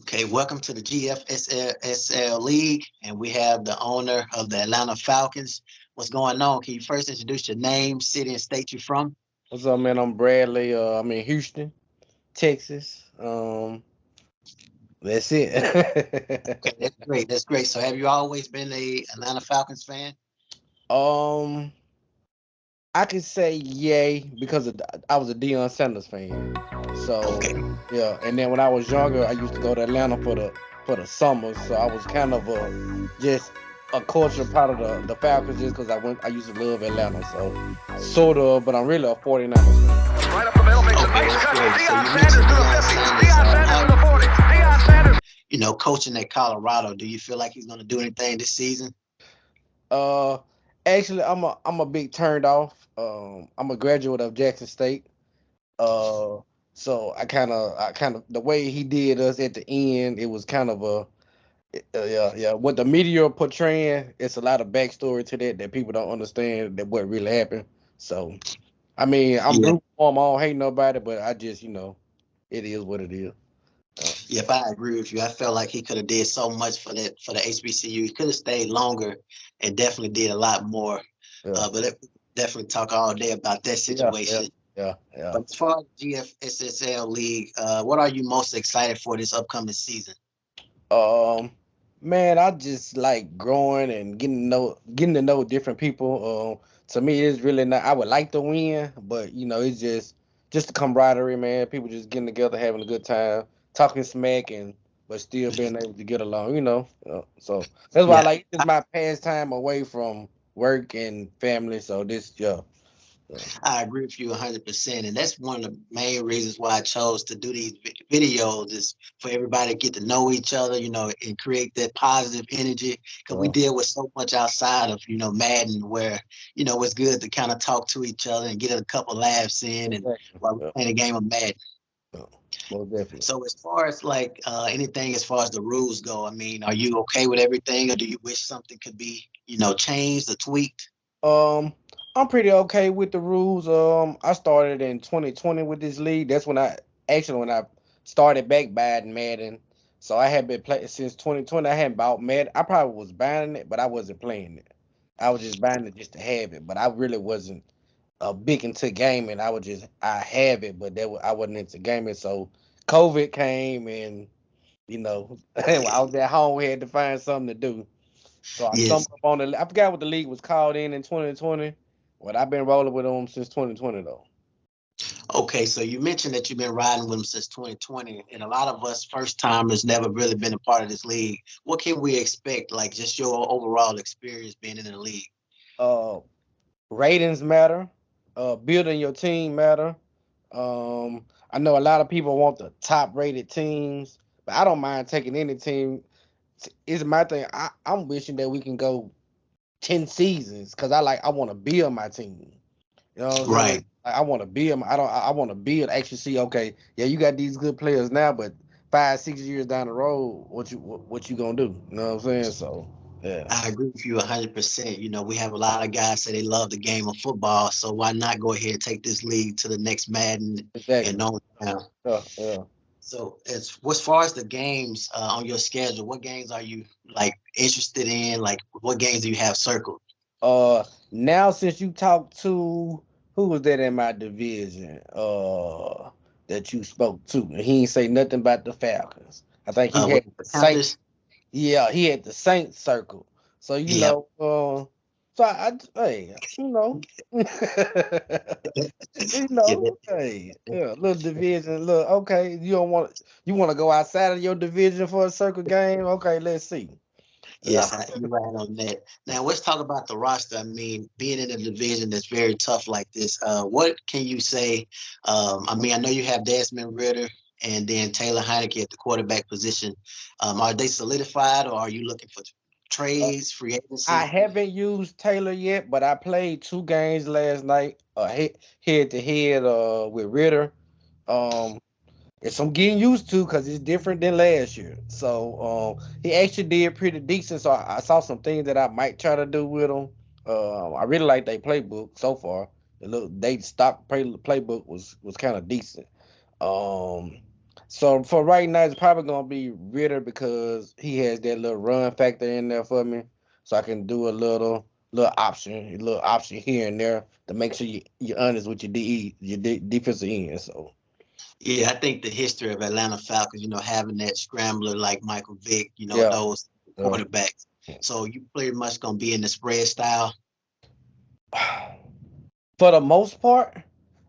Okay, welcome to the GFSSL League, and we have the owner of the Atlanta Falcons. What's going on? Can you first introduce your name, city, and state you're from? What's up, man? I'm Bradley. I'm in Houston, Texas. That's Okay, it. that's great. That's great. So, have you always been a Atlanta Falcons fan? um, I can say yay because I was a Deion Sanders fan. So Okay. yeah, and then when I was younger, I used to go to Atlanta for the summers. So I was kind of just a cultural part of the Falcons just because I used to love Atlanta. So sort of, but I'm really a 49ers fan. Right up the middle, makes a Okay, nice that's cut. great. So, Deion you Sanders mentioned to the Deion 50. Sanders. Deion Sanders to the 40. Deion Sanders. Coaching at Colorado, do you feel like he's going to do anything this season? Uh, Actually, I'm a big turned off. I'm a graduate of Jackson State. Uh, so I kind of the way he did us at the end, it was kind of yeah. What the media are portraying, it's a lot of backstory to that people don't understand that what really happened. So I mean, I'm Yeah. rooting for him. I don't hate nobody, but I just it is what it is. Yep, I agree with you. I felt like he could have did so much for the HBCU. He could have stayed longer and definitely did a lot more. Yeah, Definitely talk all day about that yeah, yeah, situation. yeah. But as far as GFSSL League, what are you most excited for this upcoming season? Um, Man, I just like growing and getting to know different people. To me, it's really not. I would like to win, but it's just the camaraderie, man. People just getting together, having a good time, talking smack, and but still being able to get along. So that's why I Yeah, like it's my pastime away from work and family. So this, yeah. So, I agree with you 100%. And that's one of the main reasons why I chose to do these videos is for everybody to get to know each other, and create that positive energy. Because we uh, deal with so much outside of, Madden where, it's good to kind of talk to each other and get a couple laughs in and exactly. while we're Yeah, playing a game of Madden. yeah, most definitely. So as far as like anything as far as the rules go, I mean, are you okay with everything or do you wish something could be, changed or tweaked? Um, I'm pretty okay with the rules. I started in 2020 with this league. That's when I started back buying Madden. So I had been playing since 2020. I hadn't bought Madden. I probably was buying it, but I wasn't playing it. I was just buying it just to have it. But I really wasn't big into gaming. I have it, but I wasn't into gaming. So COVID came and I was at home. We had to find something to do. So I Yes. stumbled upon I forgot what the league was called in 2020. But I've been rolling with them since 2020 though. Okay, so you mentioned that you've been riding with them since 2020, and a lot of us first timers never really been a part of this league. What can we expect, like just your overall experience being in the league? Uh, Ratings matter. Building your team matter. I know a lot of people want the top rated teams, but I don't mind taking any team. It's my thing. I'm wishing that we can go 10 seasons because I want to build my team. You know what I'm saying? Right. I want to build. I don't. I want to build. Actually, see. Okay, yeah, you got these good players now, but 5, 6 years down the road, what you gonna do? You know what I'm saying? So yeah, I agree with you 100%. We have a lot of guys say they love the game of football, so why not go ahead and take this league to the next Madden and exactly. on down? Yeah. So as far as the games on your schedule, what games are you like interested in? Like, what games do you have circled? Now since you talked to who was that in my division? That you spoke to, and he ain't say nothing about the Falcons. I think he With had the the Saints. Panthers? Yeah, he had the Saints circle. So Yeah. hey, Yeah, hey, yeah, little division. Look, okay, you want to go outside of your division for a circle game? Okay, let's see. Yeah, yes, you're right on that. Now let's talk about the roster. I mean, being in a division that's very tough like this, what can you say? I mean, I know you have Desmond Ritter and then Taylor Heineke at the quarterback position. Are they solidified, or are you looking for uh, trades, free I agency? haven't used Taylor yet, but I played 2 games last night, head to head, with Ritter. Um, It's I'm getting used to because it's different than last year. So he actually did pretty decent. So I saw some things that I might try to do with him. I really like their playbook so far. The little they stock playbook was kind of decent. Um, So for right now, it's probably gonna be Ritter because he has that little run factor in there for me, so I can do a little option here and there to make sure you're honest with your defensive end. So Yeah, I think the history of Atlanta Falcons, having that scrambler like Michael Vick, yeah, those uh, quarterbacks. So you pretty much gonna be in the spread style. for the most part.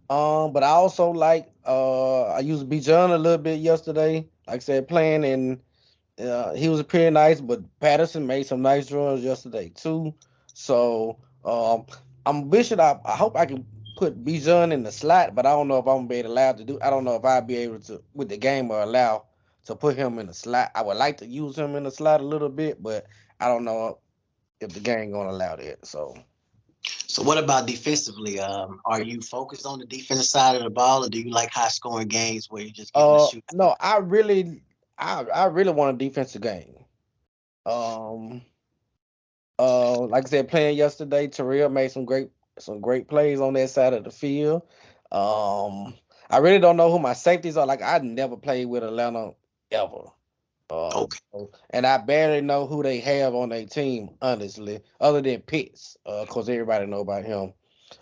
But I also like I used Bijan a little bit yesterday. Like I said, playing and he was pretty nice. But Patterson made some nice runs yesterday too. So I'm wishing I hope I can put Bijan in the slot, but I don't know if I'm gonna be allowed to do. I don't know if I'll be able to with the game or allow to put him in the slot. I would like to use him in the slot a little bit, but I don't know if the game gonna allow that. So. So what about defensively? Are you focused on the defensive side of the ball, or do you like high scoring games where you're just getting the shoot? No, I really want a defensive game. Um, like I said, playing yesterday, Terrell made some great plays on that side of the field. Um, I really don't know who my safeties are. Like I never played with Atlanta ever. Okay. And I barely know who they have on their team, honestly, other than Pitts. Of course, everybody know about him.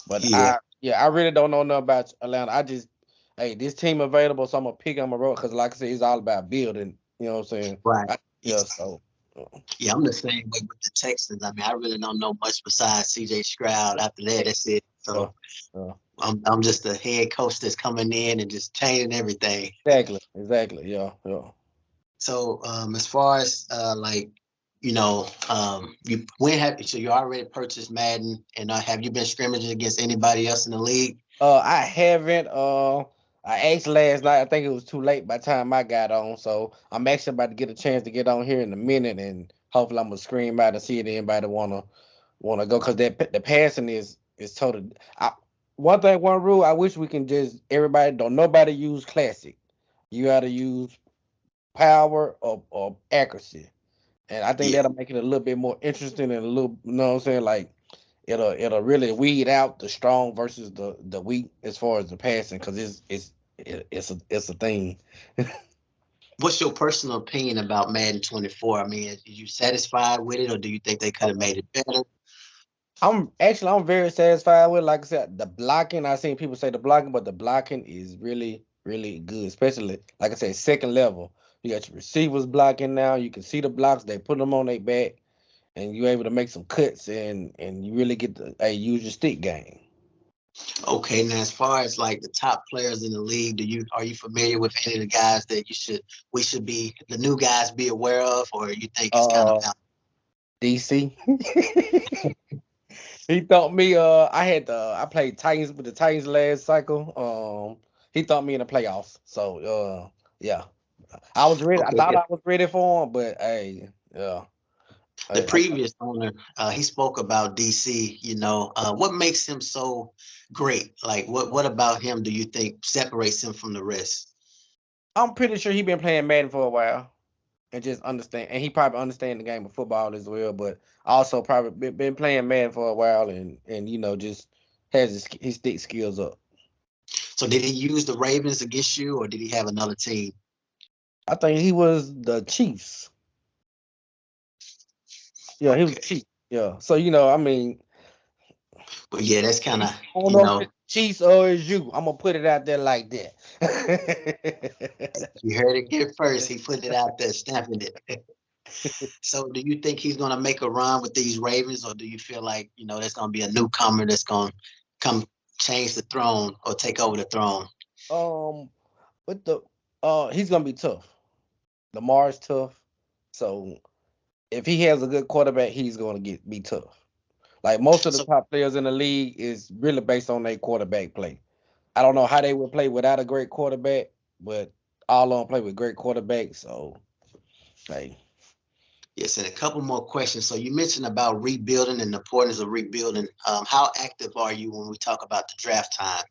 But Yeah. I really don't know nothing about Atlanta. I just, hey, this team available, so I'm gonna pick on my road because, like I said, it's all about building. You know what I'm saying? Right. Yeah. So. Yeah, I'm the same way with the Texans. I mean, I really don't know much besides C.J. Stroud. After that, that's it. Yeah. So I'm just the head coach that's coming in and just changing everything. Exactly. Yeah. So as far as you already purchased Madden, and have you been scrimmaging against anybody else in the league? I haven't. I asked last night. I think it was too late by the time I got on. So I'm actually about to get a chance to get on here in a minute, and hopefully I'm gonna scream out and see if anybody wanna go because the passing is total. One rule. I wish we can just everybody don't nobody use classic. You got to use power or accuracy, and I think Yeah. that'll make it a little bit more interesting and a little. You know what I'm saying? Like it'll really weed out the strong versus the weak as far as the passing because it's a thing. What's your personal opinion about Madden 24? I mean, are you satisfied with it, or do you think they could have made it better? I'm very satisfied with. Like I said, the blocking. I seen people say the blocking, but the blocking is really good, especially like I said, second level. You got your receivers blocking now. You can see the blocks. They put them on their back, and you're able to make some cuts and you really get to use your stick game. Okay, now as far as like the top players in the league, are you familiar with any of the guys that we should be the new guys be aware of, or you think it's kind of Uh, out? DC. He thought me. I played Titans with the Titans last cycle. He thought me in the playoffs. So yeah, I was ready. I Okay, thought yeah. I was ready for him, but hey, yeah. The I, previous owner, he spoke about DC. What makes him so great? Like, what about him do you think separates him from the rest? I'm pretty sure he been playing Madden for a while and just understand, and he probably understand the game of football as well. But also probably been playing Madden for a while and just has his stick skills up. So did he use the Ravens against you, or did he have another team? I think he was the Chiefs. Yeah, he was the Okay, Chiefs. Yeah. So I mean. but yeah, that's kind of I don't know if it's Chiefs or it's you. I'm gonna put it out there like that. you heard it here first. He put it out there, stamping it. So do you think he's gonna make a run with these Ravens, or do you feel like there's gonna be a newcomer that's gonna come change the throne or take over the throne? um, but he's gonna be tough. Lamar's tough, so if he has a good quarterback, he's gonna be tough. Like most of the So top players in the league is really based on their quarterback play. I don't know how they would play without a great quarterback, but all of them play with great quarterbacks. So, hey. yes, and a couple more questions. So you mentioned about rebuilding and the importance of rebuilding. How active are you when we talk about the draft time?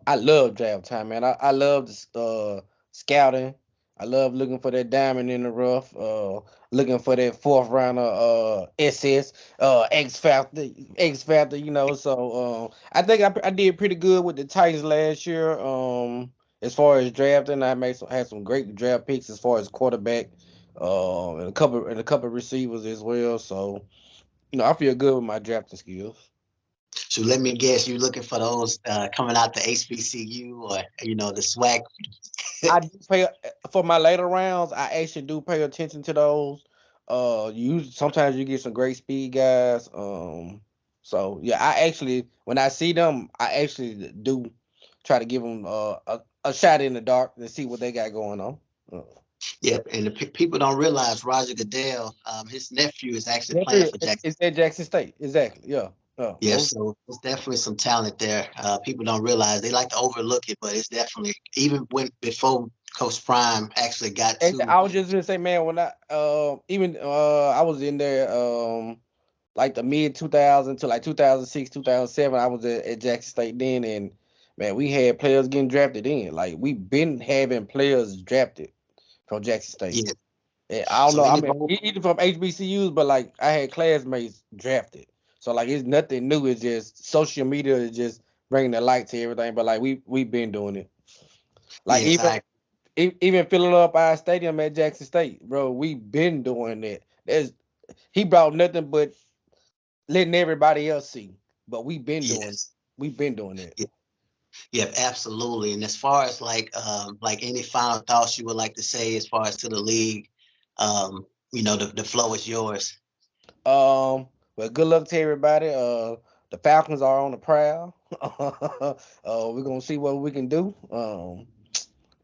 I love draft time, man. I love the scouting. I love looking for that diamond in the rough. Looking for that fourth rounder SS X Factor. So I think I did pretty good with the Titans last year. as far as drafting, I had some great draft picks as far as quarterback, and a couple receivers as well. So I feel good with my drafting skills. So let me guess, you looking for those coming out the HBCU or the swag. I do pay for my later rounds. I actually do pay attention to those. Sometimes you get some great speed guys. So yeah, I actually when I see them, I actually do try to give them a shot in the dark and see what they got going on. Yeah, and people don't realize Roger Goodell, his nephew is actually Yeah, playing for Jackson. it's at Jackson State, exactly. Yeah, Yeah, so there's definitely some talent there. People don't realize, they like to overlook it, but it's definitely, even before Coach Prime actually got to. I was just gonna say, man, when I was in there like the mid 2000 to like 2006, 2007, I was at Jackson State then, and man, we had players getting drafted in. Like we've been having players drafted from Jackson State. Yeah. And I don't So know. I mean, even from HBCUs, but like I had classmates drafted. So like it's nothing new. It's just social media is just bringing the light to everything. But like we've been doing it. Like yes, even filling up our stadium at Jackson State, bro. We've been doing it. He brought nothing but letting everybody else see. But we've been doing it. yes. We've been doing it. Yeah, absolutely. And as far as like any final thoughts you would like to say as far as to the league, the flow is yours. Well, good luck to everybody. The Falcons are on the prowl. We're gonna see what we can do.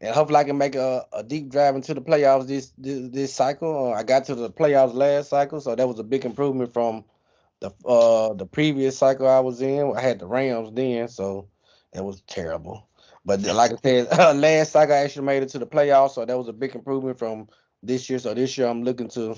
And hopefully I can make a deep dive into the playoffs this cycle. I got to the playoffs last cycle, so that was a big improvement from the previous cycle I was in. I had the Rams then, so that was terrible. But like I said, last cycle I actually made it to the playoffs, so that was a big improvement from this year. So this year I'm looking to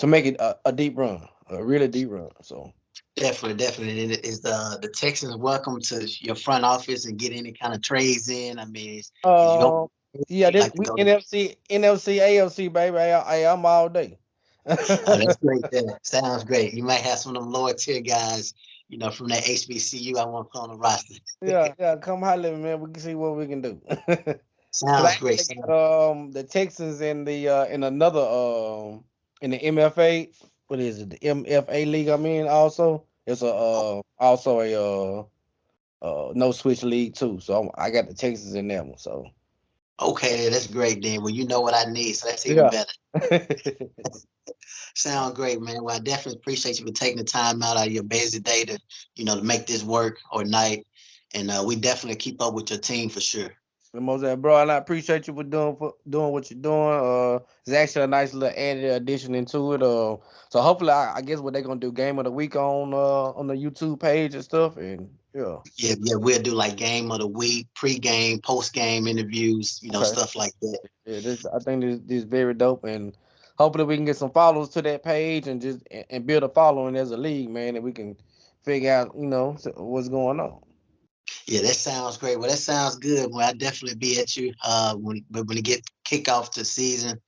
make it a deep run, a really deep run. So Definitely. And is the Texans welcome to your front office and get any kind of trades in? I mean, is you going yeah, like to we go? NFC, AFC, baby. I'm all day. Oh, that's great. That sounds great. You might have some of them lower tier guys, from that HBCU I want to put on the roster. Yeah, come holler at me, man. We can see what we can do. Cause I Sounds great. actually got the Texans in the in another in the MFA. What is it? The MFA league I'm in also. It's also a no switch league too. So I got the Texans in that one. So Okay, that's great, then. Well, you know what I need, so that's even yeah. better. Sound great, man. Well, I definitely appreciate you for taking the time out of your busy day to make this work or night. And we definitely keep up with your team for sure. Bro, and I appreciate you for doing what you're doing. It's actually a nice little added addition into it. So hopefully, I guess what they're gonna do, game of the week on the YouTube page and stuff, and yeah. Yeah, we'll do like game of the week, pre-game, post-game interviews, Okay. stuff like that. Yeah, I think this is very dope, and hopefully we can get some followers to that page and just and build a following as a league, man, and we can figure out what's going on. Yeah, that sounds great. Well, that sounds good. Well, I'll definitely be at you when you get kick off the season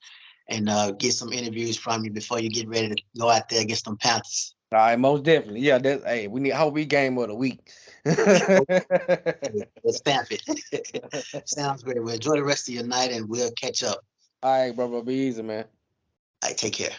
and get some interviews from you before you get ready to go out there against them Panthers. All right, most definitely. Yeah, we need hope we game of the week. Let's stamp it. Sounds great. Well, enjoy the rest of your night and we'll catch up. All right, bro, be easy, man. All right, take care.